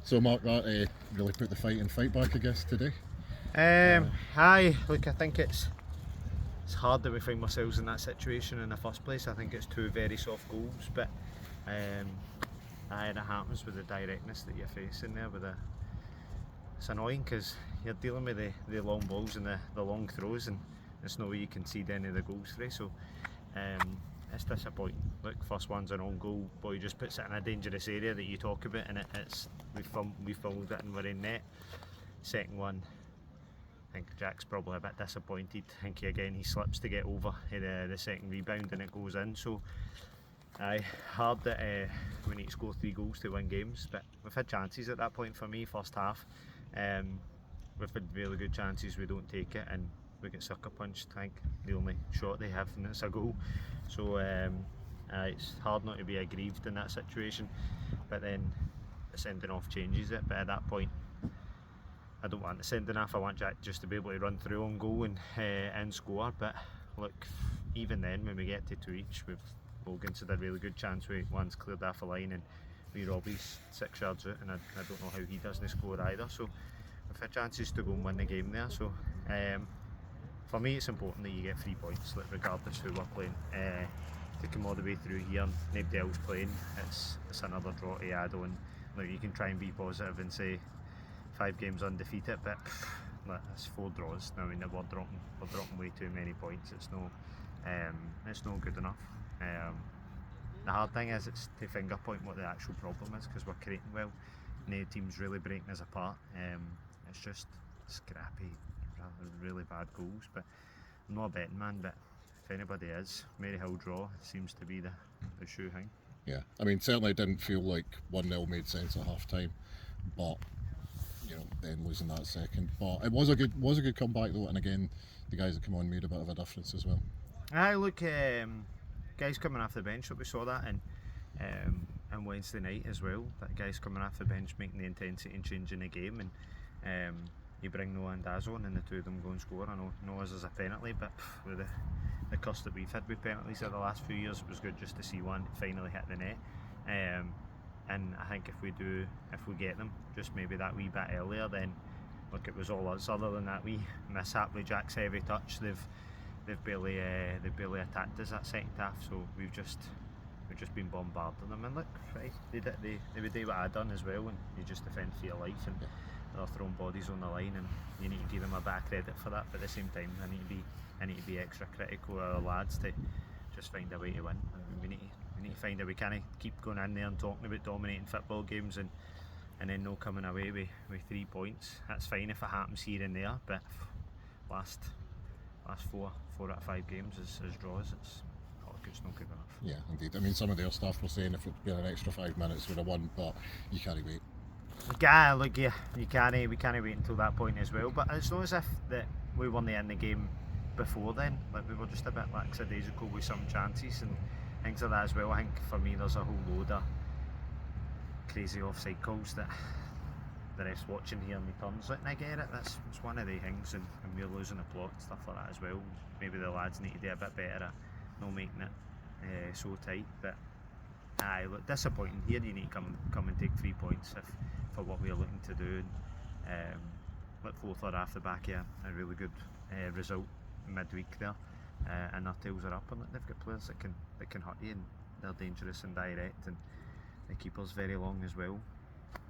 So Mark, that really put the fight back, I guess, today. Aye, look, I think it's hard that we find ourselves in that situation in the first place. I think it's two very soft goals, but it happens with the directness that you're facing there. It's annoying because you're dealing with the long balls and the long throws, and there's no way you can see any of the goals through. So it's disappointing. Look, first one's an own goal, boy just puts it in a dangerous area that you talk about, and we've fumbled it and we're in net. Second one, I think Jack's probably a bit disappointed. I think he slips to get over the second rebound and it goes in. So hard that we need to score 3 goals to win games, but we've had chances at that point for me, first half. We've had really good chances, we don't take it, and we get sucker punched. I think the only shot they have and it's a goal. So it's hard not to be aggrieved in that situation, but then the sending off changes it. But at that point, I don't want the sending off, I want Jack just to be able to run through on goal and score. But look, even then, when we get to 2 each, Logan's had a really good chance where one's cleared off a line and Robbie's 6 yards out, and I don't know how he doesn't score either. So we've had chances to go and win the game there. So for me, it's important that you get 3 points, like, regardless who we're playing. To come all the way through here, nobody else playing, it's another draw to add on. Like, you can try and be positive and say 5 games undefeated, but it's 4 draws. I mean, we're dropping way too many points. It's no good enough. The hard thing is it's to finger point what the actual problem is, because we're creating well. No team's really breaking us apart. It's just scrappy, really bad goals. But I'm not a betting man, but if anybody is, Maryhill draw seems to be the shoe thing. Yeah, I mean, certainly it didn't feel like 1-0 made sense at half time, but then losing that second. But it was a good comeback though, and again, the guys that come on made a bit of a difference as well. Look, guys coming off the bench, we saw that, and Wednesday night as well. That guys coming off the bench making the intensity and changing the game, and you bring Noah and Daz on, and the two of them go and score. I know Noah's is a penalty, but with the curse that we've had with penalties over the last few years, it was good just to see one finally hit the net. And I think if we get them just maybe that wee bit earlier, then look, it was all us. Other than that wee mishap with Jack's heavy touch, they've barely attacked us that second half. So we've just been bombarding them. And look, right, they would do what I done as well, and you just defend for your life, and they're throwing bodies on the line, and you need to give them a bit of credit for that. But at the same time, I need to be extra critical of our lads to just find a way to win. And we need to find that we can't keep going in there and talking about dominating football games and then no coming away with 3 points. That's fine if it happens here and there, but last 4 out of 5 games as draws, it's not good enough. Yeah, indeed. I mean, some of their staff were saying if it'd been an extra 5 minutes we'd have won, but you can't wait. Yeah, look, yeah, we can't wait until that point as well. But it's not as if that we weren't in the game before then. Like, we were just a bit lackadaisical with some chances and things like that as well. I think for me there's a whole load of crazy offside calls that the ref's watching here and he turns it, and I get it, it's one of the things, and we're losing the plot and stuff like that as well. Maybe the lads need to do a bit better at not making it so tight. But look, disappointing here. You need to come and take 3 points for what we're looking to do. Look, 4th off the back here, a really good result midweek there, and their tails are up, and they've got players that can hurt you, and they're dangerous and direct, and the keeper's very long as well.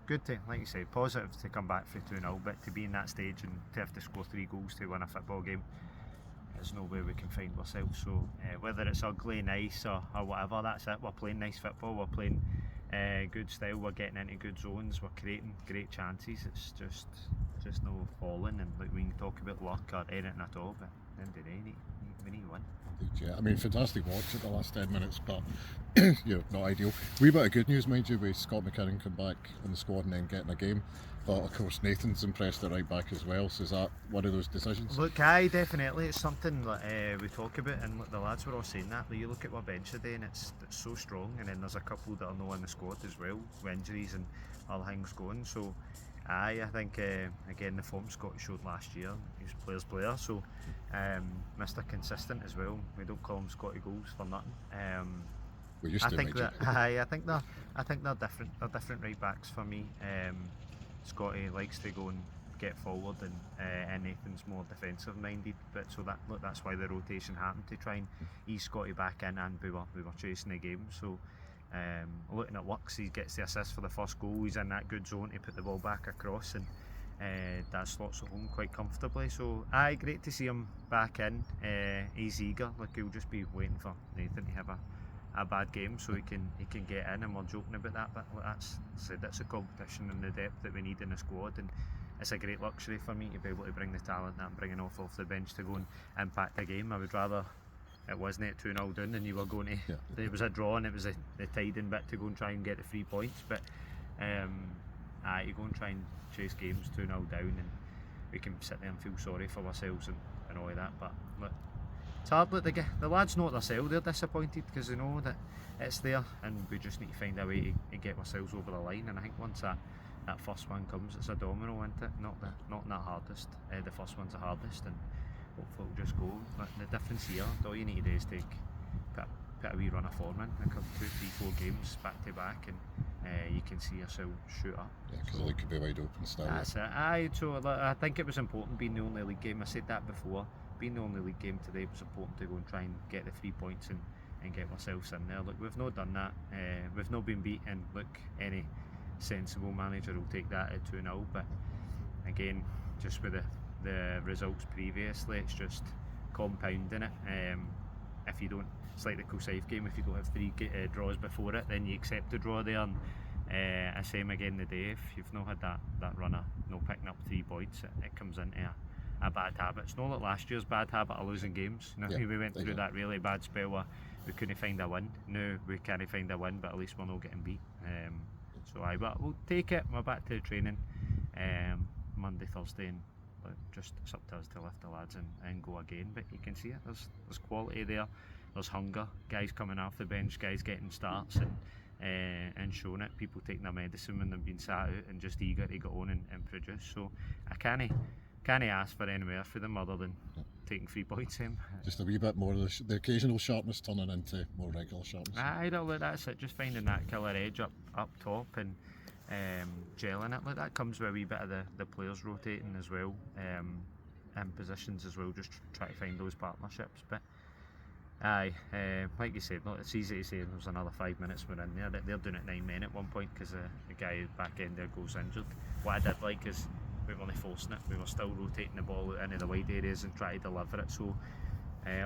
Good to, like you say, positive to come back for 2-0, but to be in that stage and to have to score 3 goals to win a football game, there's no way we can find ourselves. So whether it's ugly, nice, or whatever, that's it. We're playing nice football, we're playing good style, we're getting into good zones, we're creating great chances. It's just no falling, and like, we can talk about luck or anything at all, but at the end of the day, we need to win. Yeah, I mean, fantastic watch at the last 10 minutes, but not ideal. Wee bit of good news, mind you, with Scott McKinnon come back on the squad and then getting a game. But of course, Nathan's impressed at right back as well. So is that one of those decisions? Look, definitely. It's something that we talk about, and look, the lads were all saying that. But you look at our bench today, and it's so strong. And then there's a couple that are not in the squad as well, with injuries and other things going. So I think again, the form Scott showed last year, he was player's player. So Mr. Consistent as well. We don't call him Scotty Goals for nothing. We used I to, think Major. that I think they're different. They're different right backs for me. Scotty likes to go and get forward, and Nathan's more defensive minded. But so that's why the rotation happened to try and ease Scotty back in, and we were chasing the game. So looking at Works, he gets the assist for the first goal. He's in that good zone to put the ball back across, and that slots it home quite comfortably. So great to see him back in. He's eager. Like, he'll just be waiting for Nathan to have a bad game so he can get in, and we're joking about that, but that's a competition and the depth that we need in the squad, and it's a great luxury for me to be able to bring the talent that I'm bringing off the bench to go and impact the game. I would rather it wasn't 2-0 down and you were going to there was a draw and it was the tiding bit to go and try and get the 3 points, but you go and try and chase games 2-0 down and we can sit there and feel sorry for ourselves and all of that. But look, it's hard. Look, the lads know it themselves. They're disappointed because they know that it's there, and we just need to find a way to get ourselves over the line. And I think once that first one comes, it's a domino, isn't it? Not the hardest. The first one's the hardest, and hopefully it'll just go. But the difference here, all you need to do is put a wee run of form in, like 2, 3, 4 games back to back, and you can see yourself shoot up. Yeah, because the league could be wide open still. That's it. So I think it was important being the only league game. I said that before. Being the only league game today, it was important to go and try and get the 3 points and get ourselves in there. Look, we've not done that. We've not been beat, and look, any sensible manager will take that at 2-0. But again, just with the results previously, it's just compounding it. If you don't, it's like the Kilsyth game. If you don't have 3 draws before it, then you accept the draw there. And same again today. If you've not had that run of no picking up 3 points, it comes into a bad habit. It's not like last year's bad habit of losing games. You know, we went through that really bad spell where we couldn't find a win. Now we can't find a win, but at least we're not getting beat. But we'll take it. We're back to the training Monday, Thursday, and just it's up to us to lift the lads and go again. But you can see it. There's quality there. There's hunger. Guys coming off the bench. Guys getting starts and showing it. People taking their medicine when they've been sat out and just eager to get on and produce. So I can't ask for any more for them other than taking 3 points in. Just a wee bit more of the occasional sharpness turning into more regular sharpness. That's it. Just finding that killer edge up top and gelling it. Like, that comes with a wee bit of the players rotating as well, and positions as well. Just try to find those partnerships. But like you said, look, it's easy to say there's another 5 minutes we're in there. They're doing it 9 men at one point because the guy back end there goes injured. What I did like is we weren't forcing it. We were still rotating the ball out into the wide areas and trying to deliver it. So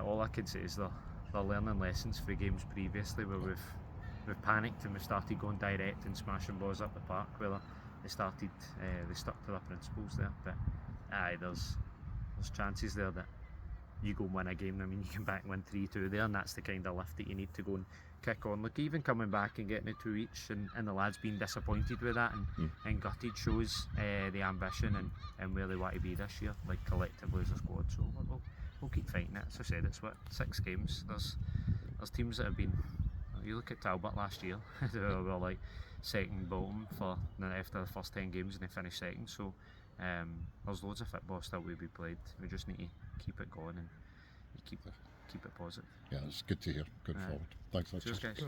all I can say is they're learning lessons for games previously where we've panicked and we started going direct and smashing balls up the park. Where they stuck to their principles there. But there's chances there that you go and win a game. I mean, you come back and win 3-2 there, and that's the kind of lift that you need to go and kick on. Look, even coming back and getting it 2 each, and the lads being disappointed with that and gutted shows the ambition and where they want to be this year, like collectively as a squad. So we'll keep fighting it. As I said, it's 6 games. There's teams that have been. You look at Talbot last year; they were like second bottom after the first 10 games, and they finished second. So there's loads of football still to be played. We just need to keep it going and keep it positive. Yeah, it's good to hear. Good forward. Thanks, Cheers, guys.